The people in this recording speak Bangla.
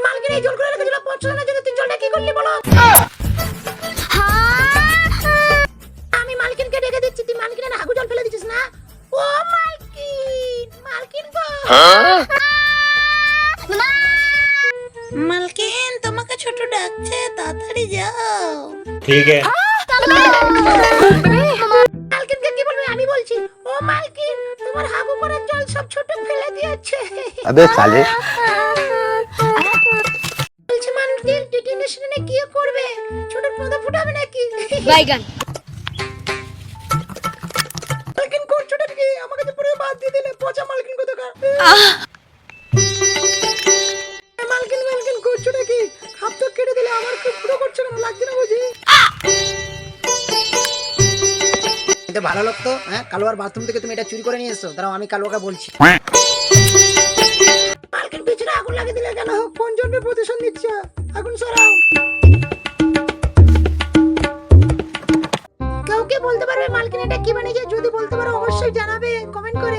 মালকিন এই জল করে রেখেছিল পছন্দ না, যদি তুই জলটা কি করলি বলো? আমি মালকিনকে ডেকে দিচ্ছি, তুই মালকিনের হাগু জল ফেলে দিছিস না? ও মালকিন, মালকিন গো। মালকিন তোমাকে ছোট ডাকছে, তাড়াতাড়ি যাও। ठीक है। মালকিনকে কি বলবি, আমি বলছি। ও মালকিন, তোমার হাগু করার জল সব ছোট ফেলে দিয়েছে। अबे साले বলছে মালকিন ডেটিনেশনে কি করবে, ছোট পদা ফুটাবে নাকি? বাইগান মালকিন কোন ছোট কি আমাকে তো পুরো বাদ দিয়ে দিলে, পচা মালকিন কত কার। মালকিন মালকিন কোন ছোট কি হাত তো কেটে দিলে, আমার খুব পুরো করছে না, লাগছে না বুঝি। এটা ভালো লোক তো, হ্যাঁ কালুয়ার বাথরুম থেকে তুমি এটা চুরি করে নিয়ে এসছো, দাঁড়াও আমি কালুয়াকে বলছি। মালকিন পিছনে আগুন লাগিয়ে দিলে কেন? কোন জন্য প্রতিশোধ নিচ্ছে? আগুন সরাও। কাউকে বলতে পারবে মালকিন এটা কি বানিয়েছে? যদি বলতে পারো অবশ্যই জানাবে কমেন্ট করে।